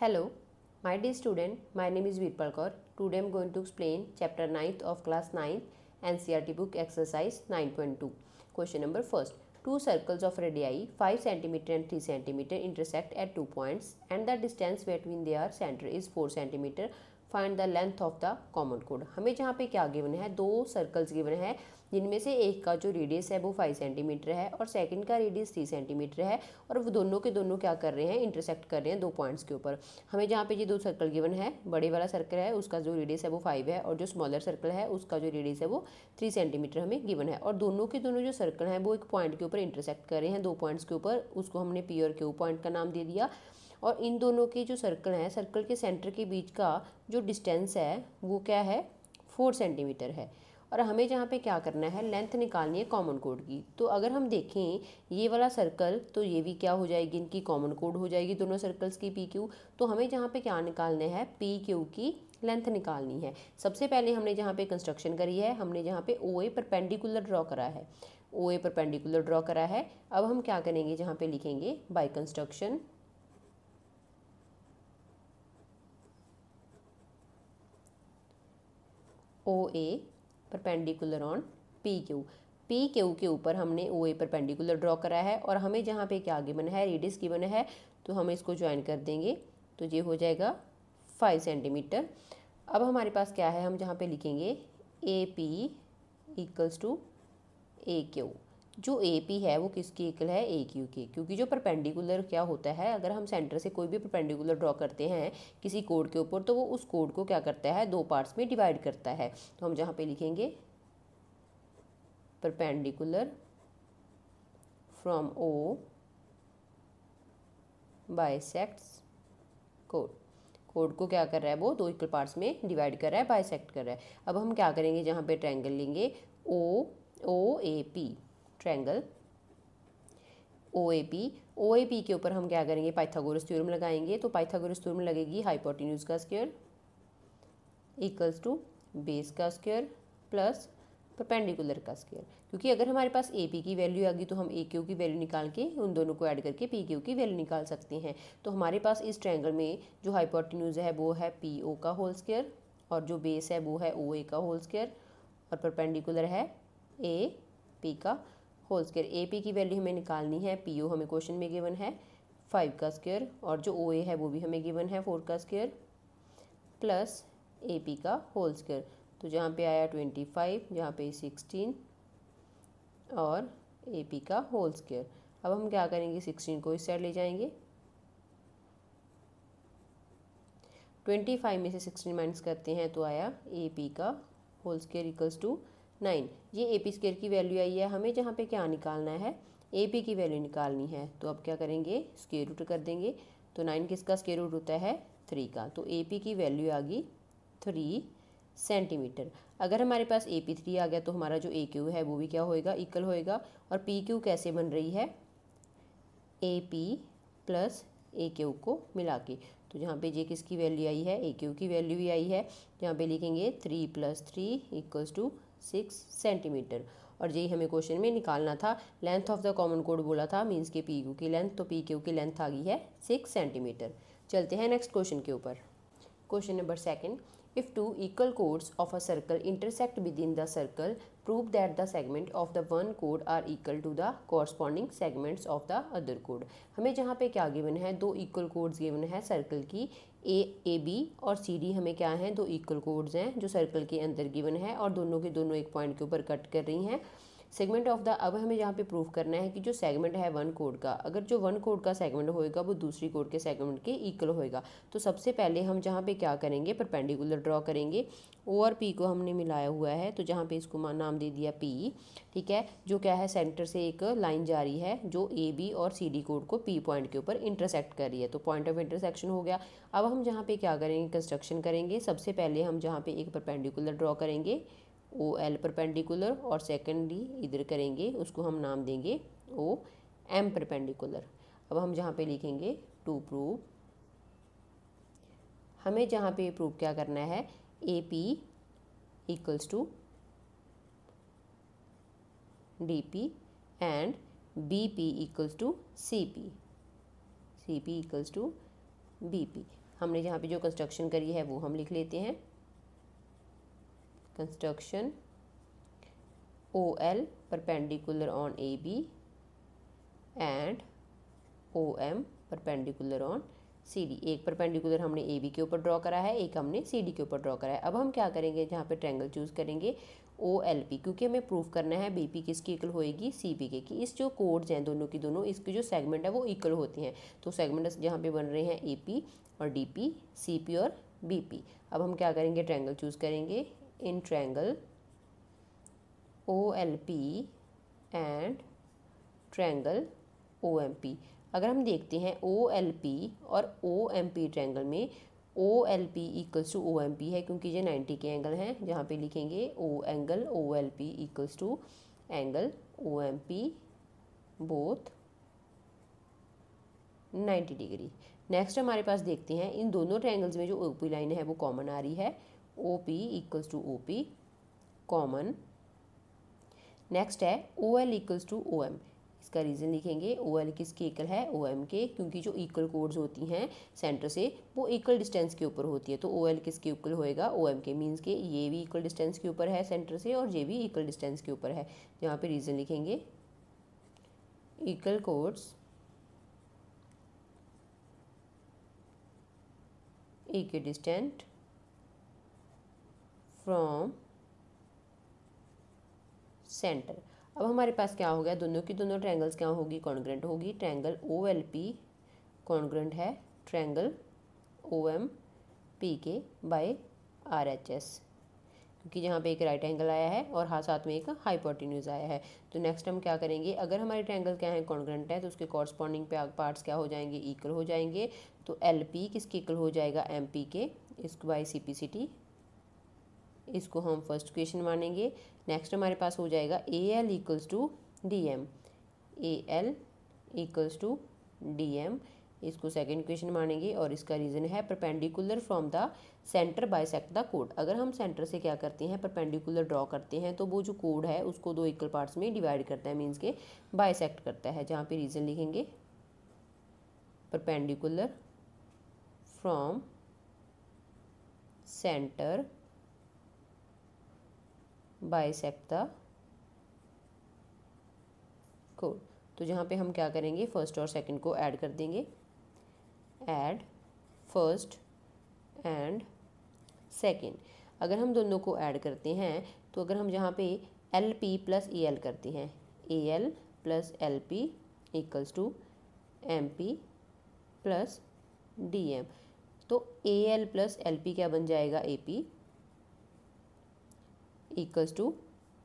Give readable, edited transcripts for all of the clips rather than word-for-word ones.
Hello, my dear student. My name is Virpal Kaur. Today I am going to explain chapter 9th of class 9 NCERT book exercise 9.2. Question number first. Two circles of radii 5 cm and 3 cm intersect at 2 points and the distance between their center is 4 cm. Find the length of the common code. हमें जहाँ पे क्या given है, दो circles given है जिनमें से एक का जो रेडियस है वो 5 सेंटीमीटर है और सेकंड का रेडियस 3 सेंटीमीटर है और वो दोनों के दोनों क्या कर रहे हैं, इंटरसेक्ट कर रहे हैं दो पॉइंट्स के ऊपर। हमें जहाँ पे ये दो सर्कल गिवन है, बड़े वाला सर्कल है उसका जो रेडियस है वो 5 है और जो स्मॉलर सर्कल है उसका जो रेडियस है वो 3 सेंटीमीटर हमें गिवन है और दोनों के दोनों जो सर्कल हैं वो एक पॉइंट के ऊपर इंटरसेक्ट कर रहे हैं, दो पॉइंट्स के ऊपर। उसको हमने पी और क्यू पॉइंट का नाम दे दिया। और इन दोनों के जो सर्कल हैं, सर्कल के सेंटर के बीच का जो डिस्टेंस है वो क्या है, 4 सेंटीमीटर है। और हमें जहाँ पे क्या करना है, लेंथ निकालनी है कॉमन कोड की। तो अगर हम देखें ये वाला सर्कल, तो ये भी क्या हो जाएगी, इनकी कॉमन कोड हो जाएगी दोनों सर्कल्स की पी क्यू। तो हमें जहाँ पे क्या निकालना है, पी क्यू की लेंथ निकालनी है। सबसे पहले हमने जहाँ पे कंस्ट्रक्शन करी है, हमने जहाँ पे ओ ए परपेंडिकुलर ड्रॉ करा है, ओ ए परपेंडिकुलर ड्रॉ करा है। अब हम क्या करेंगे, जहाँ पे लिखेंगे by construction O A perpendicular on P Q. P Q के ऊपर हमने ओ ए परपेंडिकुलर ड्रॉ करा है और हमें जहाँ पे क्या गिवन है, रेडियस गिवन है, तो हम इसको ज्वाइन कर देंगे तो ये हो जाएगा 5 सेंटीमीटर। अब हमारे पास क्या है, हम जहाँ पे लिखेंगे A P equals to A Q. जो ए पी है वो किसकी इक्वल है, ए क्यू की, क्योंकि जो परपेंडिकुलर क्या होता है, अगर हम सेंटर से कोई भी परपेंडिकुलर ड्रॉ करते हैं किसी कोड के ऊपर तो वो उस कोड को क्या करता है, दो पार्ट्स में डिवाइड करता है। तो हम जहाँ पे लिखेंगे परपेंडिकुलर फ्रॉम ओ बाइसेक्ट्स कोड। कोड को क्या कर रहा है, वो दो इक्वल पार्ट्स में डिवाइड कर रहा है, बाइसेक्ट कर रहा है। अब हम क्या करेंगे, जहाँ पे ट्रायंगल लेंगे O A P, triangle O A P के ऊपर हम क्या करेंगे, पाइथागोरस थ्योरम लगाएंगे। तो पाइथागोरस थ्योरम लगेगी हाइपोटेन्यूज का स्क्वायर इक्वल्स टू बेस का स्क्वायर प्लस परपेंडिकुलर का स्क्वायर। क्योंकि अगर हमारे पास ए पी की वैल्यू आ गई तो हम ए क्यू की वैल्यू निकाल के उन दोनों को ऐड करके पी क्यू की वैल्यू निकाल सकते हैं। तो हमारे पास इस ट्रायंगल में जो हाइपोटेन्यूज है वो है पी ओ का होल स्क्वायर और जो बेस है वो है ओ ए का होल स्क्वायर और परपेंडिकुलर है ए पी का होल स्क्वायर। ए पी की वैल्यू हमें निकालनी है, पी ओ हमें क्वेश्चन में गिवन है 5 का स्क्वायर और जो ओ ए है वो भी हमें गिवन है 4 का स्क्वायर प्लस ए पी का होल स्क्वायर। तो जहाँ पे आया 25, जहाँ पे 16 और ए पी का होल स्क्वायर। अब हम क्या करेंगे, 16 को इस साइड ले जाएंगे, 25 में से 16 माइनस करते हैं तो आया ए पी का होल स्क्वायर इक्वल्स टू 9। ये ए पी स्क्वायर की वैल्यू आई है। हमें जहाँ पे क्या निकालना है, ए पी की वैल्यू निकालनी है। तो अब क्या करेंगे, स्क्वायर रूट कर देंगे। तो 9 किसका स्क्वायर रूट होता है, 3 का। तो ए पी की वैल्यू आ गई 3 सेंटीमीटर। अगर हमारे पास ए पी 3 आ गया तो हमारा जो ए क्यू है वो भी क्या होएगा, इक्वल होएगा। और पी क्यू कैसे बन रही है, A P plus A Q को मिला के। तो जहाँ पे जे किसकी वैल्यू आई है, ए क्यू की वैल्यू भी आई है। जहाँ पे लिखेंगे 3 + 3 इक्वल्स टू 6 सेंटीमीटर। और यही हमें क्वेश्चन में निकालना था। Length of the common code बोला था, मीन्स के पी क्यू की लेंथ, तो पी क्यू की लेंथ आ गई है 6 सेंटीमीटर। चलते हैं नेक्स्ट क्वेश्चन के ऊपर। Question number second, if two equal chords of a circle intersect within the circle, prove that the segment of the one chord are equal to the corresponding segments of the other chord। हमें जहाँ पे क्या given है, दो equal codes given है circle की, A B और सी D हमें क्या है, दो इक्वल कोड्स हैं जो सर्कल के अंदर गिवन है और दोनों के दोनों एक पॉइंट के ऊपर कट कर रही हैं। सेगमेंट ऑफ द, अब हमें यहाँ पे प्रूफ करना है कि जो सेगमेंट है वन कोड का, अगर जो वन कोड का सेगमेंट होएगा वो दूसरी कोड के सेगमेंट के इक्वल होएगा। तो सबसे पहले हम जहाँ पे क्या करेंगे, परपेंडिकुलर ड्रॉ करेंगे। ओ और पी को हमने मिलाया हुआ है तो जहाँ पे इसको नाम दे दिया पी, ठीक है। जो क्या है, सेंटर से एक लाइन जा रही है जो ए बी और सी डी कोड को पी पॉइंट के ऊपर इंटरसेक्ट कर रही है, तो पॉइंट ऑफ इंटरसेक्शन हो गया। अब हम जहाँ पे क्या करेंगे, कंस्ट्रक्शन करेंगे। सबसे पहले हम जहाँ पे एक परपेंडिकुलर ड्रॉ करेंगे, ओ एल परपेंडिकुलर, और सेकेंडली इधर करेंगे, उसको हम नाम देंगे ओ एम परपेंडिकुलर। अब हम जहाँ पे लिखेंगे टू प्रूव, हमें जहाँ पे प्रूव क्या करना है, A P equals to D P and B P equals to C P, C P equals to B P. हमने जहाँ पे जो कंस्ट्रक्शन करी है वो हम लिख लेते हैं। Construction OL perpendicular on AB and OM perpendicular on CD। एक परपेंडिकुलर हमने AB के ऊपर ड्रॉ करा है, एक हमने CD के ऊपर ड्रॉ करा है। अब हम क्या करेंगे, जहाँ पे ट्रायंगल चूज़ करेंगे OLP, क्योंकि हमें प्रूफ करना है BP किसकी इक्वल होएगी, CP के, कि इस जो कोड्स हैं दोनों की दोनों, इसकी जो सेगमेंट है वो इक्वल होती हैं। तो सेगमेंट जहाँ पे बन रहे हैं AP और DP, CP और BP। अब हम क्या करेंगे, ट्रायंगल चूज़ करेंगे। In triangle OLP and triangle OMP। अगर हम देखते हैं OLP और OMP ट्रायंगल में, OLP इक्वल्स टू OMP है, क्योंकि ये 90 के एंगल हैं। जहाँ पे लिखेंगे angle OLP equals to angle OMP both 90 degree. Next हमारे पास देखते हैं इन दोनों ट्रायंगल्स में जो OP लाइन है वो कॉमन आ रही है। OP equals to OP common. Next है OL इक्वल्स टू OM। इसका रीज़न लिखेंगे, OL किसके इक्वल है, OM के, क्योंकि जो इक्वल कोड्स होती हैं सेंटर से वो इक्वल डिस्टेंस के ऊपर होती है। तो OL किसके इक्वल होएगा, OM के। मीन्स के ये भी इक्वल डिस्टेंस के ऊपर है सेंटर से और ये भी इक्वल डिस्टेंस के ऊपर है। जहाँ पे रीज़न लिखेंगे, equal chords equidistant from centre. अब हमारे पास क्या हो गया, दोनों की दोनों ट्रायंगल्स क्या होगी, कॉन्ग्रेंट होगी। ट्रायंगल OLP कॉन्ग्रेंट है ट्रायंगल OMP के बाय RHS, क्योंकि यहाँ पे एक राइट एंगल आया है और हाँ साथ में एक हाइपोटेन्यूज आया है। तो नेक्स्ट हम क्या करेंगे, अगर हमारे ट्रायंगल क्या है, कॉन्ग्रेंट है, तो उसके कॉरस्पॉन्डिंग पार्ट्स क्या हो जाएंगे, इक्वल हो जाएंगे। तो LP किसके इक्वल हो जाएगा, MP के, इसको बाय CPCT, इसको हम फर्स्ट इक्वेशन मानेंगे। नेक्स्ट हमारे पास हो जाएगा AL equals to DM, AL equals to DM, इसको सेकंड इक्वेशन मानेंगे। और इसका रीज़न है perpendicular from the centre bisect the कोड। अगर हम सेंटर से क्या करते हैं, परपेंडिकुलर ड्रॉ करते हैं, तो वो जो कोड है उसको दो इक्वल पार्ट्स में डिवाइड करता है, मीन्स के बाइसेक्ट करता है। जहाँ पे रीज़न लिखेंगे perpendicular from centre bisect the code. तो जहाँ पे हम क्या करेंगे, फर्स्ट और सेकंड को ऐड कर देंगे। Add first and second. अगर हम दोनों को ऐड करते हैं तो अगर हम जहाँ पे LP प्लस AL करते हैं, AL plus LP equals to MP plus DM, तो AL प्लस LP क्या बन जाएगा, AP इक्वल्स टू,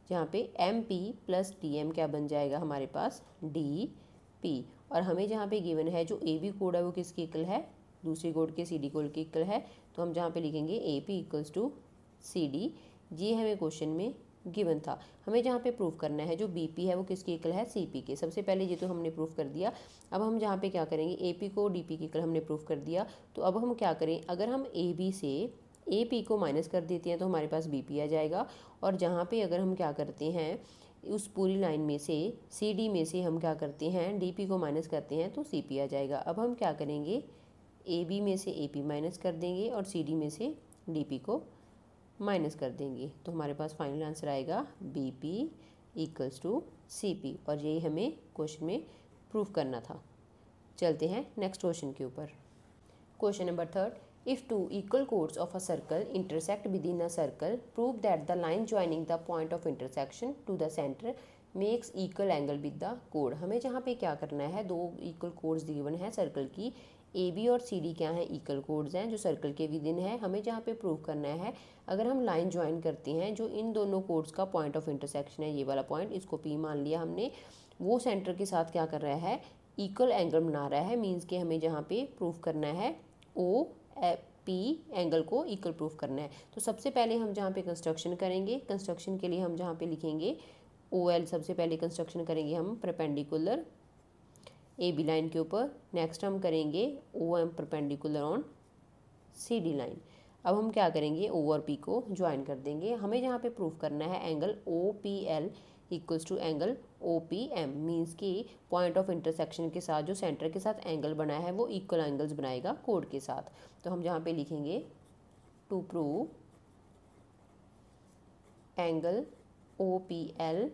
जहाँ पे MP प्लस DM क्या बन जाएगा हमारे पास, DP। और हमें जहाँ पे गिवन है जो AB कोड है वो किसकी इक्वल है, दूसरी कोड के CD कोड की इक्वल है। तो हम जहाँ पे लिखेंगे AP इक्वल्स टू CD। ये हमें क्वेश्चन में गिवन था। हमें जहाँ पे प्रूफ करना है जो BP है वो किसकी इक्वल है, CP के। सबसे पहले ये तो हमने प्रूफ कर दिया। अब हम जहाँ पे क्या करेंगे, AP को DP की इक्वल हमने प्रूफ कर दिया। तो अब हम क्या करें, अगर हम AB से AP को माइनस कर देते हैं तो हमारे पास BP आ जाएगा। और जहाँ पे अगर हम क्या करते हैं, उस पूरी लाइन में से CD में से हम क्या करते हैं, DP को माइनस करते हैं तो CP आ जाएगा। अब हम क्या करेंगे, AB में से AP माइनस कर देंगे और CD में से DP को माइनस कर देंगे। तो हमारे पास फाइनल आंसर आएगा BP इक्वल्स टू CP। और यही हमें क्वेश्चन में प्रूफ करना था। चलते हैं नेक्स्ट क्वेश्चन के ऊपर। Question number 3, if two equal chords of a circle intersect within a circle, prove that the line joining the point of intersection to the center makes equal angle with the chord। हमें जहाँ पे क्या करना है, दो equal codes given है circle की, AB और CD क्या है, इक्वल कोड्स हैं जो सर्कल के विद इन है। हमें जहाँ पे प्रूव करना है, अगर हम लाइन ज्वाइन करते हैं जो इन दोनों कोड्स का पॉइंट ऑफ इंटरसेक्शन है, ये वाला पॉइंट, इसको P मान लिया हमने, वो सेंटर के साथ क्या कर रहा है, इक्वल एंगल बना रहा है। मीन्स के हमें जहाँ पे प्रूफ करना है OP एंगल को इक्वल प्रूफ करना है। तो सबसे पहले हम जहाँ पे कंस्ट्रक्शन करेंगे, कंस्ट्रक्शन के लिए हम जहाँ पे लिखेंगे OL, सबसे पहले कंस्ट्रक्शन करेंगे हम परपेंडिकुलर AB लाइन के ऊपर। नेक्स्ट हम करेंगे OM perpendicular on CD line. अब हम क्या करेंगे, O और P को ज्वाइन कर देंगे। हमें जहाँ पे प्रूफ करना है angle OPL equals to angle O P M, means कि पॉइंट ऑफ इंटरसेक्शन के साथ जो सेंटर के साथ एंगल बना है वो इक्वल एंगल्स बनाएगा कोड के साथ। तो हम जहाँ पे लिखेंगे to prove angle O P L,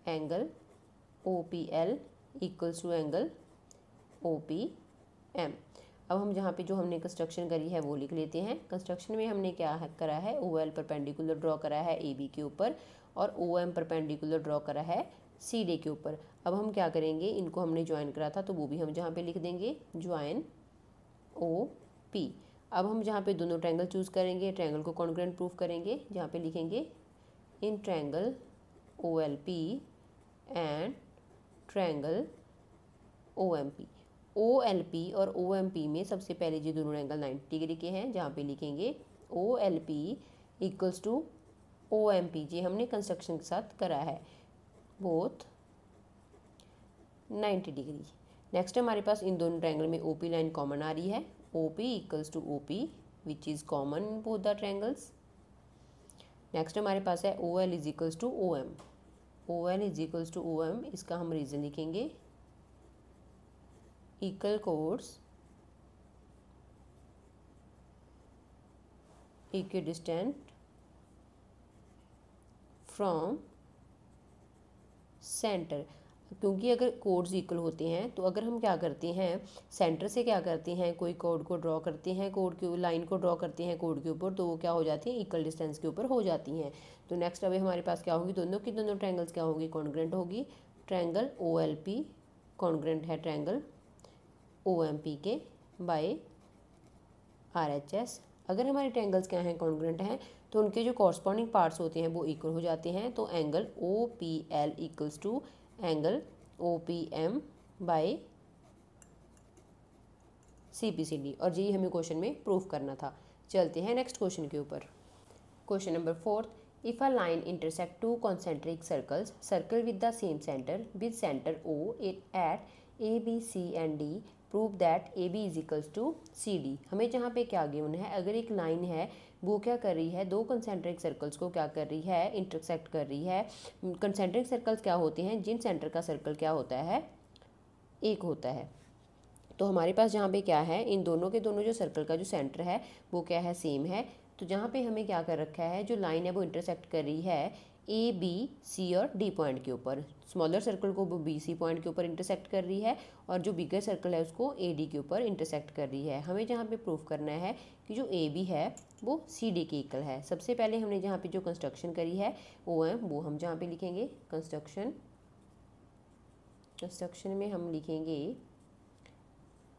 angle O P L equals to angle O P M. अब हम जहाँ पे जो हमने कंस्ट्रक्शन करी है वो लिख लेते हैं। कंस्ट्रक्शन में हमने क्या करा है, ओ एल परपेंडिकुलर ड्रॉ करा है ए बी के ऊपर और ओ एम परपेंडिकुलर ड्रॉ करा है सी डी के ऊपर। अब हम क्या करेंगे, इनको हमने ज्वाइन करा था तो वो भी हम जहाँ पे लिख देंगे ज्वाइन ओ पी। अब हम जहाँ पे दोनों ट्रायंगल चूज़ करेंगे, ट्रायंगल को कॉन्ग्रुएंट प्रूफ करेंगे, जहाँ पे लिखेंगे in triangle O L P and triangle O M P. O L P और ओ एम पी में सबसे पहले जो दोनों एंगल 90 डिग्री के हैं, जहाँ पे लिखेंगे O L P equals to O M P, जी हमने कंस्ट्रक्शन के साथ करा है, बोथ 90 डिग्री। नेक्स्ट हमारे पास इन दोनों ट्रायंगल में ओ पी लाइन कॉमन आ रही है, O P equals to O P which is common in both the triangles. Next हमारे पास है O L is equals to O M, O L is equals to O M, इसका हम reason लिखेंगे equal chords equidistant from centre. क्योंकि अगर codes equal होते हैं तो अगर हम क्या करते हैं, सेंटर से क्या करते हैं, कोई कोड को ड्रॉ करते हैं, कोड की लाइन को ड्रॉ करते हैं कोड के ऊपर, तो वो क्या हो जाती है, इक्वल डिस्टेंस के ऊपर हो जाती हैं। तो नेक्स्ट अभी हमारे पास क्या होगी, दोनों की दोनों ट्रायंगल्स क्या होगी, कॉन्ग्रुएंट होगी। Triangle O L P congruent है ट्रायंगल ओ एम पी के बाय आर एच एस। अगर हमारे ट्रायंगल्स क्या हैं, कॉन्ग्रुएंट हैं, तो उनके जो कॉरस्पॉन्डिंग पार्ट्स होते हैं वो इक्वल हो जाते हैं। तो angle O P L equals to angle O P M by C P C D, और यही हमें क्वेश्चन में प्रूफ करना था। चलते हैं नेक्स्ट क्वेश्चन के ऊपर। Question number 4, if a line intersect two concentric circles, circle with the same centre with centre O at A B C and D, prove that A B is equals to C D. हमें जहाँ पे क्या given है, अगर एक line है वो क्या कर रही है, दो कंसेंट्रिक सर्कल्स को क्या कर रही है, इंटरसेक्ट कर रही है। कंसेंट्रिक सर्कल्स क्या होते हैं, जिन सेंटर का सर्कल क्या होता है, एक होता है। तो हमारे पास जहाँ पे क्या है, इन दोनों के दोनों जो सर्कल का जो सेंटर है वो क्या है, सेम है। तो जहाँ पे हमें क्या कर रखा है, जो लाइन है वो इंटरसेक्ट कर रही है ए बी सी और डी पॉइंट के ऊपर। स्मॉलर सर्कल को वो बी सी पॉइंट के ऊपर इंटरसेक्ट कर रही है और जो बिगर सर्कल है उसको ए डी के ऊपर इंटरसेक्ट कर रही है। हमें जहाँ पे प्रूफ करना है कि जो ए बी है वो सी डी के इक्वल है। सबसे पहले हमने जहाँ पे जो कंस्ट्रक्शन करी है ओ एम, वो हम जहाँ पे लिखेंगे कंस्ट्रक्शन में हम लिखेंगे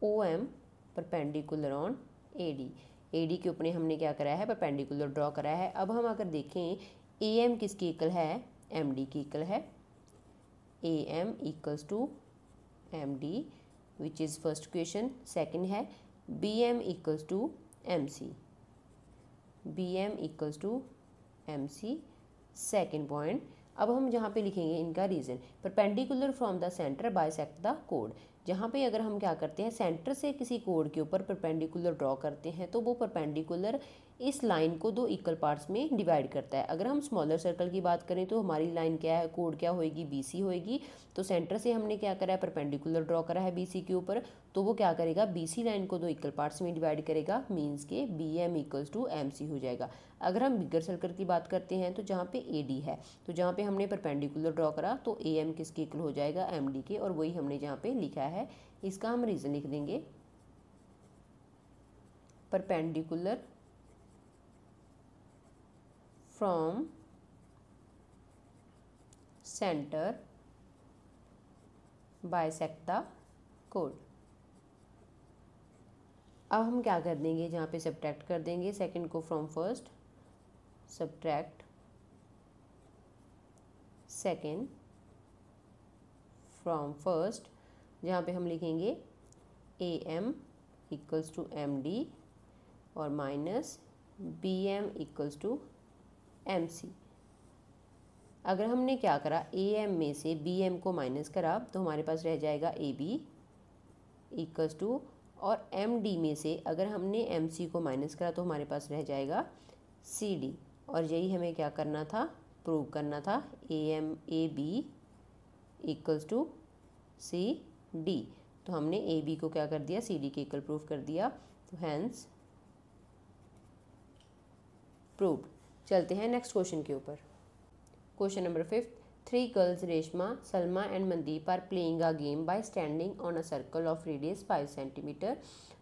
O M perpendicular on A D. A D के ऊपर हमने क्या करा है, परपेंडिकुलर ड्रॉ करा है। अब हम अगर देखें ए एम किसकी इक्वल है, एम डी की इक्वल है। A M equals to M D which is first equation. Second है B M equals to M C, B M equals to M C second point. अब हम जहाँ पे लिखेंगे इनका reason, perpendicular from the centre bisect the कोड। जहाँ पे अगर हम क्या करते हैं, सेंटर से किसी कोड के ऊपर परपेंडिकुलर ड्रॉ करते हैं तो वो परपेंडिकुलर इस लाइन को दो इक्वल पार्ट्स में डिवाइड करता है। अगर हम स्मॉलर सर्कल की बात करें तो हमारी लाइन क्या है, कोड क्या होएगी, बी सी होएगी। तो सेंटर से हमने क्या करा है, परपेंडिकुलर ड्रॉ करा है बी सी के ऊपर, तो वो क्या करेगा, बी सी लाइन को दो इक्वल पार्ट्स में डिवाइड करेगा, मीन्स के B M equals to M C हो जाएगा। अगर हम बिगर सर्कल की बात करते हैं तो जहाँ पे ए डी है, तो जहाँ पे हमने परपेंडिकुलर ड्रॉ करा तो ए एम किसके इक्वल हो जाएगा, एम डी के, और वही हमने जहाँ पे लिखा है। इसका हम रीज़न लिख देंगे perpendicular from centre bisect the code. अब हम क्या कर देंगे, जहाँ पे सब्ट्रैक्ट कर देंगे सेकंड को from first, subtract second from first, जहाँ पे हम लिखेंगे A M equals to M D और minus B M equals to M C. अगर हमने क्या करा, ए एम में से बी एम को माइनस करा तो हमारे पास रह जाएगा ए बी इक्वल्स टू, और एम डी में से अगर हमने एम सी को माइनस करा तो हमारे पास रह जाएगा सी डी। और यही हमें क्या करना था, प्रूव करना था A B equals to C D, तो हमने ए बी को क्या कर दिया, सी डी के इक्वल प्रूव कर दिया, तो हैंस प्रूव्ड। चलते हैं नेक्स्ट क्वेश्चन के ऊपर। Question number 5, 3 girls Reshma, Salma and Mandeep are playing a game by standing on a circle of radius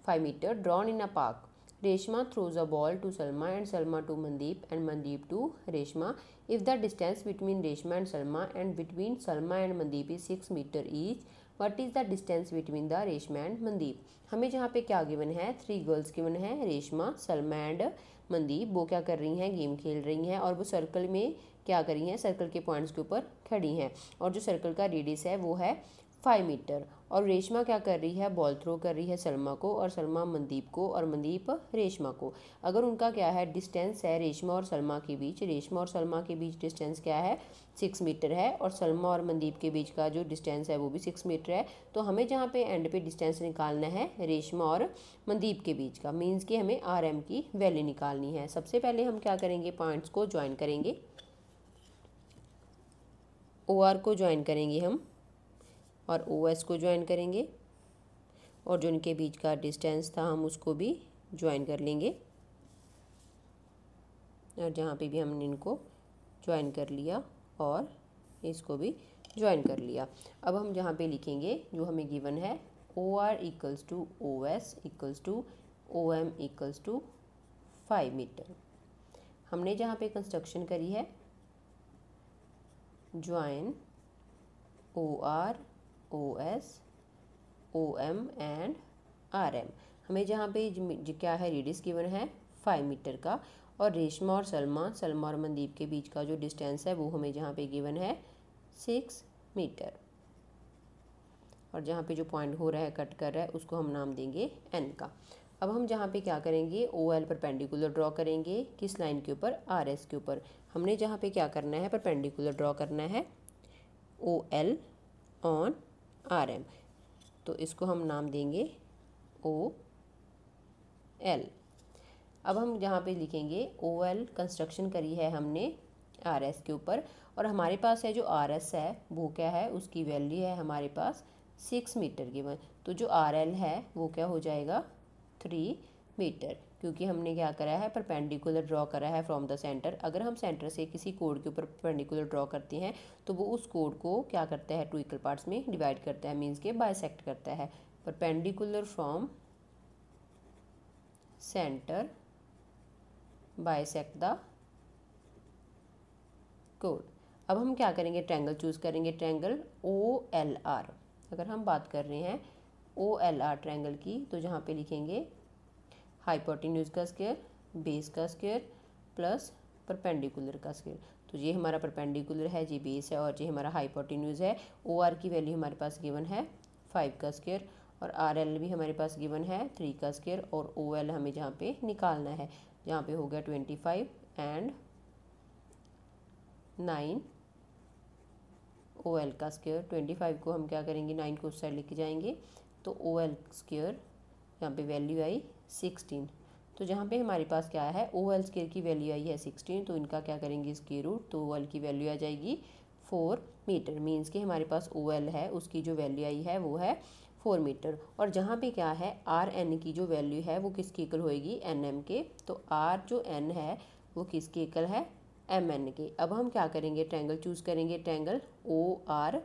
5 meter drawn in a park. Reshma throws a ball to Salma and Salma to Mandeep and Mandeep to Reshma. If the distance between Reshma and Salma and between Salma and Mandeep is 6 meter each, what is the distance between the Reshma and Mandeep? हमें जहाँ पे क्या given है, 3 girls given है, Reshma, Salma and Mandeep. वो क्या कर रही हैं, गेम खेल रही हैं और वो सर्कल में क्या कर रही हैं, सर्कल के पॉइंट्स के ऊपर खड़ी हैं और जो सर्कल का रेडियस है वो है 5 मीटर। और रेशमा क्या कर रही है, बॉल थ्रो कर रही है सलमा को और सलमा मनदीप को और मनदीप रेशमा को। अगर उनका क्या है, डिस्टेंस है रेशमा और सलमा के बीच, रेशमा और सलमा के बीच डिस्टेंस क्या है, 6 मीटर है और सलमा और मनदीप के बीच का जो डिस्टेंस है वो भी 6 मीटर है। तो हमें जहाँ पे एंड पे डिस्टेंस निकालना है रेशमा और मनदीप के बीच का, मीन्स कि हमें आर एम की वैल्यू निकालनी है। सबसे पहले हम क्या करेंगे, पॉइंट्स को ज्वाइन करेंगे, ओ आर को ज्वाइन करेंगे हम और ओ एस को ज्वाइन करेंगे और जो इनके बीच का डिस्टेंस था हम उसको भी ज्वाइन कर लेंगे और जहाँ पे भी हमने इनको ज्वाइन कर लिया और इसको भी ज्वाइन कर लिया। अब हम जहाँ पे लिखेंगे जो हमें गिवन है, O R equals to O S equals to O M equals to 5 metre. हमने जहाँ पे कंस्ट्रक्शन करी है, join O R O S O M and R M. हमें जहाँ पे क्या है, रेडियस गिवन है 5 मीटर का और रेशमा और सलमा और मनदीप के बीच का जो डिस्टेंस है वो हमें जहाँ पे गिवन है 6 मीटर। और जहाँ पे जो पॉइंट हो रहा है, कट कर रहा है, उसको हम नाम देंगे एन का। अब हम जहाँ पे क्या करेंगे, ओ एल परपेंडिकुलर ड्रॉ करेंगे, किस लाइन के ऊपर, आर एस के ऊपर। हमने जहाँ पे क्या करना है, परपेंडिकुलर ड्रॉ करना है O L on R M, तो इसको हम नाम देंगे ओ एल। अब हम जहाँ पे लिखेंगे ओ एल, कंस्ट्रक्शन करी है हमने आर एस के ऊपर और हमारे पास है जो आर एस है वो क्या है, उसकी वैल्यू है हमारे पास 6 मीटर गिवन। तो जो आर एल है वो क्या हो जाएगा, 3 मीटर, क्योंकि हमने क्या करा है, परपेंडिकुलर ड्रॉ करा है फ्रॉम द सेंटर। अगर हम सेंटर से किसी कोड के ऊपर परपेंडिकुलर ड्रॉ करते हैं तो वो उस कोड को क्या करता है, 2 इक्वल पार्ट्स में डिवाइड करता है, मीन्स के बाइसेक्ट करता है। Perpendicular from centre bisect the code. अब हम क्या करेंगे, ट्रायंगल चूज करेंगे, ट्रायंगल ओ एल आर। अगर हम बात कर रहे हैं ओ एल आर ट्रायंगल की, तो जहाँ पे लिखेंगे हाइपोटेन्यूज का स्क्वायर, बेस का स्क्वायर प्लस परपेंडिकुलर का स्क्वायर। तो ये हमारा परपेंडिकुलर है, ये बेस है और ये हमारा हाइपोटेन्यूज है। ओ आर की वैल्यू हमारे पास गिवन है 5 का स्क्वायर और आर एल भी हमारे पास गिवन है 3 का स्क्वायर और ओ एल हमें जहाँ पे निकालना है, जहाँ पे हो गया 25 एंड 9 ओ एल का स्क्वायर। 25 को हम क्या करेंगे, 9 को उस साइड लेके जाएंगे, तो ओ एल स्क्वायर यहाँ पे वैल्यू आई 16। तो जहाँ पे हमारे पास क्या है, ओ एल स्क्वायर की वैल्यू आई है 16, तो इनका क्या करेंगे स्क्वायर रूट, तो ओ एल की वैल्यू आ जाएगी 4 मीटर। मीन्स कि हमारे पास ओ एल है उसकी जो वैल्यू आई है वो है 4 मीटर। और जहाँ पे क्या है, आर एन की जो वैल्यू है वो किसकी इक्वल होएगी, एन एम के। तो आर जो एन है वो किसके इक्वल है, एम एन के। अब हम क्या करेंगे, ट्रायंगल चूज करेंगे, triangle O R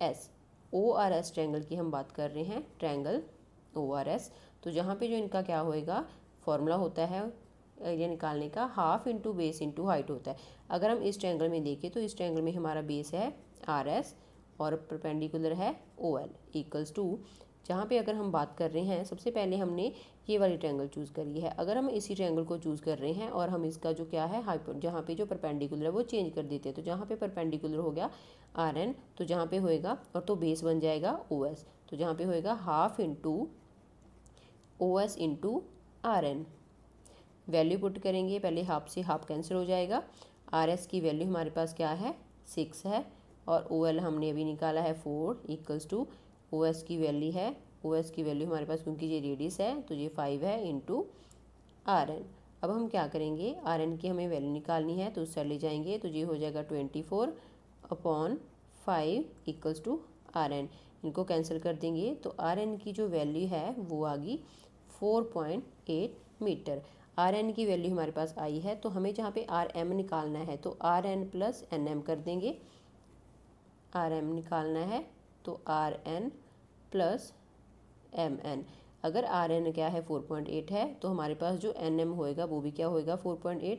S. O R S triangle की हम बात कर रहे हैं, ट्रायंगल ओ आर एस। तो जहाँ पे जो इनका क्या होएगा, फॉर्मूला होता है एरिया निकालने का, half into base into height होता है। अगर हम इस ट्रायंगल में देखें तो इस ट्रायंगल में हमारा बेस है आर एस और परपेंडिकुलर है ओ एल इक्वल्स टू, जहाँ पे अगर हम बात कर रहे हैं, सबसे पहले हमने ये वाली ट्रायंगल चूज़ करी है। अगर हम इसी ट्रायंगल को चूज़ कर रहे हैं और हम इसका जो क्या है हाइपर, जहाँ पे जो परपेंडिकुलर है वो चेंज कर देते हैं, तो जहाँ पे परपेंडिकुलर हो गया आर एन, तो जहाँ पे होएगा और तो बेस बन जाएगा ओ एस, तो जहाँ पे होएगा half into O S into R N. Value put करेंगे, पहले हाफ से हाफ कैंसिल हो जाएगा। आर एस की वैल्यू हमारे पास क्या है, 6 है और ओ एल हमने अभी निकाला है 4 इक्वल्स टू ओ एस की वैल्यू है, ओ एस की वैल्यू हमारे पास क्योंकि ये रेडियस है तो ये 5 है इंटू आर एन। अब हम क्या करेंगे, आर एन की हमें वैल्यू निकालनी है, तो उस साइड ले जाएंगे तो ये हो जाएगा 24/5 इक्वल्स टू आर एन। इनको कैंसिल कर देंगे तो आर एन की जो वैल्यू है वो आ गई 4.8 मीटर। आर एन की वैल्यू हमारे पास आई है, तो हमें जहाँ पे आर एम निकालना है तो R N plus N M कर देंगे। आर एम निकालना है तो R N plus M N. अगर आर एन क्या है 4.8 है, तो हमारे पास जो एन एम होएगा वो भी क्या होएगा 4.8।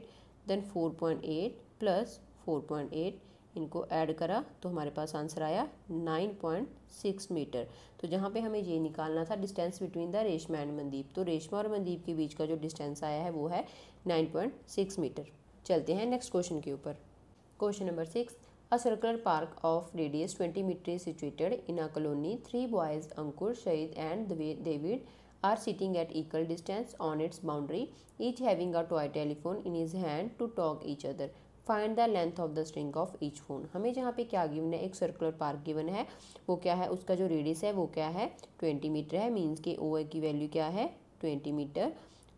देन 4.8 प्लस 4.8 इनको ऐड करा तो हमारे पास आंसर आया 9.6 मीटर। तो जहाँ पे हमें ये निकालना था distance between the Reshma and Mandeep, तो रेशमा और मनदीप के बीच का जो डिस्टेंस आया है वो है 9.6 मीटर। चलते हैं नेक्स्ट क्वेश्चन के ऊपर। Question number 6, A circular park of radius 20 meters is situated in a colony. 3 boys, Ankur, Shahid and David, are sitting at equal distance on its boundary, each having a toy telephone in his hand to talk each other. Find the length of the string of each phone. हमें जहाँ पे क्या given है, एक circular park given है, वो क्या है, उसका जो रेडियस है वो क्या है 20 मीटर है, मीन्स के ओ की वैल्यू क्या है 20 मीटर।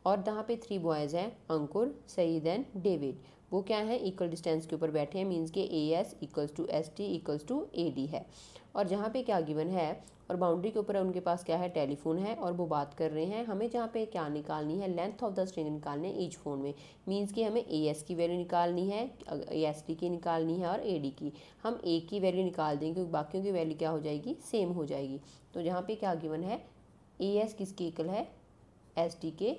और जहाँ पे 3 बॉयज़ हैं, अंकुर, सईद एंड डेविड, वो क्या है इक्वल डिस्टेंस के ऊपर बैठे हैं, मीन्स के A S equals to S T equals to A D है। और जहाँ पे क्या गिवन है और बाउंड्री के ऊपर उनके पास क्या है टेलीफोन है और वो बात कर रहे हैं। हमें जहाँ पे क्या निकालनी है, लेंथ ऑफ द स्ट्रिंग निकालने ईच फोन में, मीन्स कि हमें ए एस की वैल्यू निकालनी है, ए एस टी की निकालनी है और ए डी की। हम ए की वैल्यू निकाल देंगे क्योंकि बाकियों की वैल्यू क्या हो जाएगी, सेम हो जाएगी। तो जहाँ पे क्या गिवन है, ए एस किसके इक्वल है एस टी के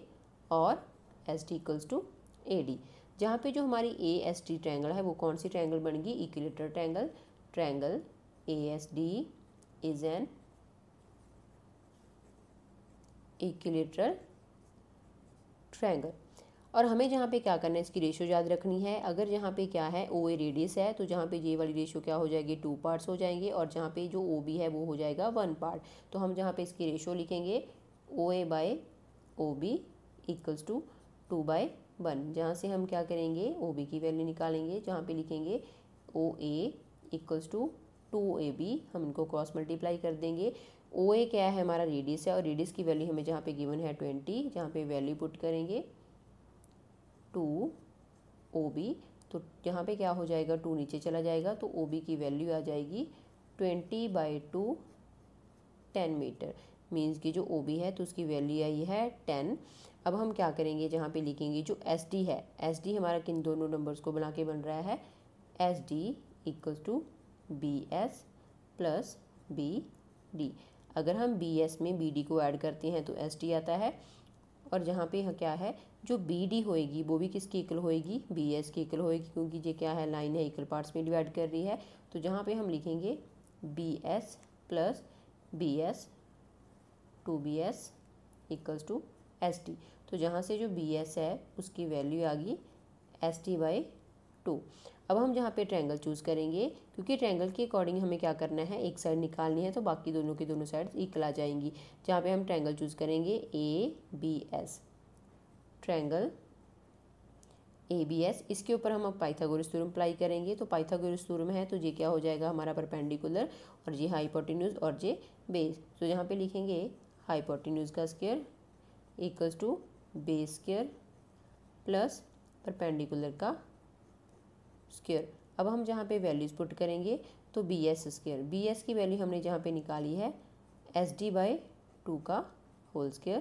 और S T equals to A D. जहाँ पे जो हमारी ए एस टी ट्रायंगल है वो कौन सी ट्रायंगल बनेगी, equilateral triangle. Triangle A S D is an equilateral triangle. और हमें जहाँ पे क्या करना है, इसकी रेशियो याद रखनी है। अगर जहाँ पे क्या है ओ ए रेडियस है, तो जहाँ पे ये वाली रेशियो क्या हो जाएगी 2 पार्ट्स हो जाएंगे, और जहाँ पे जो ओ बी है वो हो जाएगा 1 पार्ट। तो हम जहाँ पे इसकी रेशियो लिखेंगे O A by O B equals to 2/1। जहाँ से हम क्या करेंगे ओ बी की वैल्यू निकालेंगे, जहाँ पे लिखेंगे O A equals to 2AB, हम इनको क्रॉस मल्टीप्लाई कर देंगे। ओ ए क्या है हमारा रेडियस है, और रेडियस की वैल्यू हमें जहाँ पे गिवन है 20, जहाँ पे वैल्यू पुट करेंगे 2OB, तो यहाँ पे क्या हो जाएगा 2 नीचे चला जाएगा, तो OB की वैल्यू आ जाएगी 20/2 10 मीटर, मीन्स की जो OB है तो उसकी वैल्यू आई है 10। अब हम क्या करेंगे, जहाँ पे लिखेंगे जो SD है, SD हमारा किन दोनों नंबर्स को बना के बन रहा है, SD equals to BS plus BD। अगर हम BS में BD को ऐड करते हैं तो SD आता है, और जहाँ पे क्या है जो BD होएगी वो भी किसकी इक्वल होएगी, BS की इक्वल होएगी, क्योंकि ये क्या है लाइन है इक्वल पार्ट्स में डिवाइड कर रही है। तो जहाँ पे हम लिखेंगे BS plus BS 2BS equals to SD। तो जहाँ से जो BS है उसकी वैल्यू आ गई SD/2। अब हम जहाँ पे ट्रायंगल चूज़ करेंगे, क्योंकि ट्रायंगल के अकॉर्डिंग हमें क्या करना है, एक साइड निकालनी है तो बाकी दोनों की दोनों साइड्स इक्वल आ जाएंगी। जहाँ पे हम ट्रायंगल चूज़ करेंगे ABS, ट्रायंगल ABS, इसके ऊपर हम अब पाइथागोरस थ्योरम अप्लाई करेंगे। तो पाइथागोरस थ्योरम है तो ये क्या हो जाएगा हमारा परपेंडिकुलर, और ये हाइपोटेन्यूज और ये बेस। तो यहाँ पे लिखेंगे हाइपोटेन्यूज का square equals to base square plus perpendicular का स्क्वायर। अब हम जहाँ पे वैल्यूज़ पुट करेंगे तो BS स्क्वायर, BS की वैल्यू हमने जहाँ पे निकाली है SD/2 का होल स्क्वायर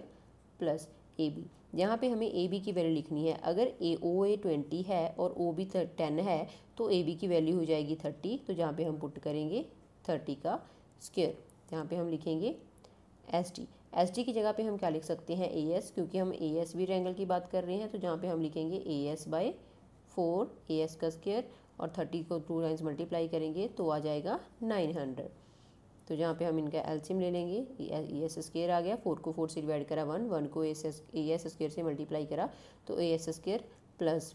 प्लस AB। यहाँ पे हमें AB की वैल्यू लिखनी है। अगर OA 20 है और OB 10 है तो AB की वैल्यू हो जाएगी 30। तो जहाँ पे हम पुट करेंगे 30 का स्क्वायर, जहाँ पे हम लिखेंगे SD की जगह पे हम क्या लिख सकते हैं AS, क्योंकि हम AS भी ट्रायंगल की बात कर रहे हैं। तो जहाँ पे हम लिखेंगे AS/4 AS का स्क्वायर, और 30 को 2 टाइम्स मल्टीप्लाई करेंगे तो आ जाएगा 900। तो जहाँ पे हम इनका एलसीएम ले लेंगे, AS स्क्वायर आ गया, 4 को 4 से डिवाइड करा 1, 1 को AS स्क्वायर से मल्टीप्लाई करा तो AS स्क्वायर प्लस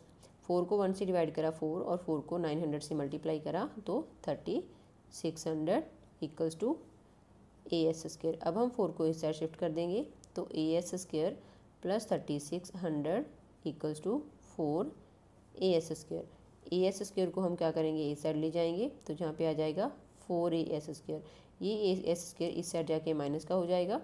4 को 1 से डिवाइड करा 4, और 4 को 900 से मल्टीप्लाई करा तो 3600 इक्वल्स टू AS स्क्वायर। अब हम 4 को इस साइड शिफ्ट कर देंगे तो AS square plus 3600 equals to 4 AS square. AS square को हम क्या करेंगे इस साइड ले जाएंगे, तो जहाँ पे आ जाएगा 4AS स्क्वायर। ये AS स्क्वायर इस साइड जाके माइनस का हो जाएगा,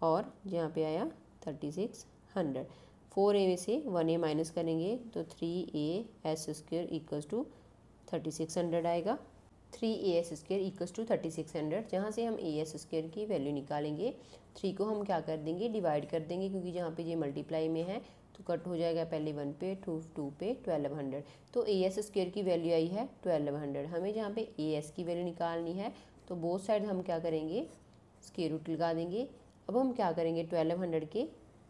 और जहाँ पे आया 3600। 4a में से 1a माइनस करेंगे तो 3a² इक्वल्स टू 3600 आएगा। 3a² इक्वल्स टू 3600, जहाँ से हम a² की वैल्यू निकालेंगे 3 को हम क्या कर देंगे, डिवाइड कर देंगे, क्योंकि जहाँ पे ये मल्टीप्लाई में है तो कट हो जाएगा, पहले 1 पे 2 पे 1200। तो a² की वैल्यू आई है 1200। हमें जहाँ पे as की वैल्यू निकालनी है तो बोथ साइड हम क्या करेंगे, स्क्वायर रूट लगा देंगे। अब हम क्या करेंगे, 1200 के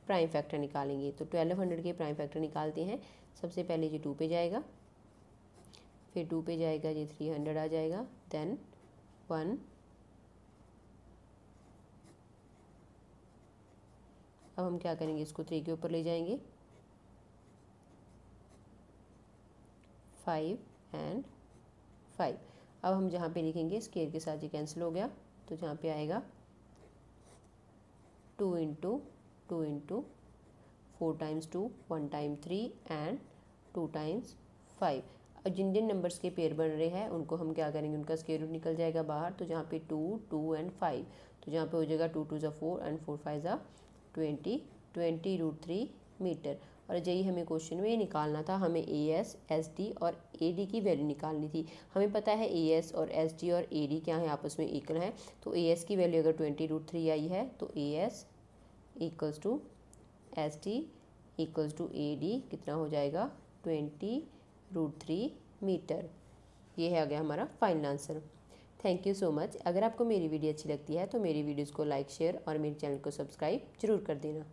प्राइम फैक्टर निकालेंगे। तो 1200 के प्राइम फैक्टर निकालते हैं। सबसे पहले ये 2 पे जाएगा, फिर 2 पे जाएगा, ये 300 आ जाएगा, देन 1, अब हम क्या करेंगे, इसको 3 के ऊपर ले जाएंगे, 5 एंड 5। अब हम जहाँ पे लिखेंगे स्क्वायर के साथ ये कैंसिल हो गया, तो जहाँ पे आएगा 2 into 4 times 2, 1 time 3 and 2 times 5। अब जिन जिन नंबर्स के पेयर बन रहे हैं उनको हम क्या करेंगे, उनका स्क्वायर रूट निकल जाएगा बाहर। तो जहाँ पे 2, 2 एंड 5, तो जहाँ पे हो जाएगा 2 2 4 एंड 4 5 20√3 मीटर। और यही हमें क्वेश्चन में निकालना था। हमें AS, SD और AD की वैल्यू निकालनी थी। हमें पता है AS और SD और AD क्या है, आपस में इक्वल है। तो AS की वैल्यू अगर 20√3 आई है तो AS equals to SD equals to AD कितना हो जाएगा, 20√3 मीटर। ये है आ गया हमारा final answer. Thank you so much. अगर आपको मेरी वीडियो अच्छी लगती है तो मेरी वीडियोज़ को लाइक, शेयर और मेरे चैनल को सब्सक्राइब जरूर कर देना।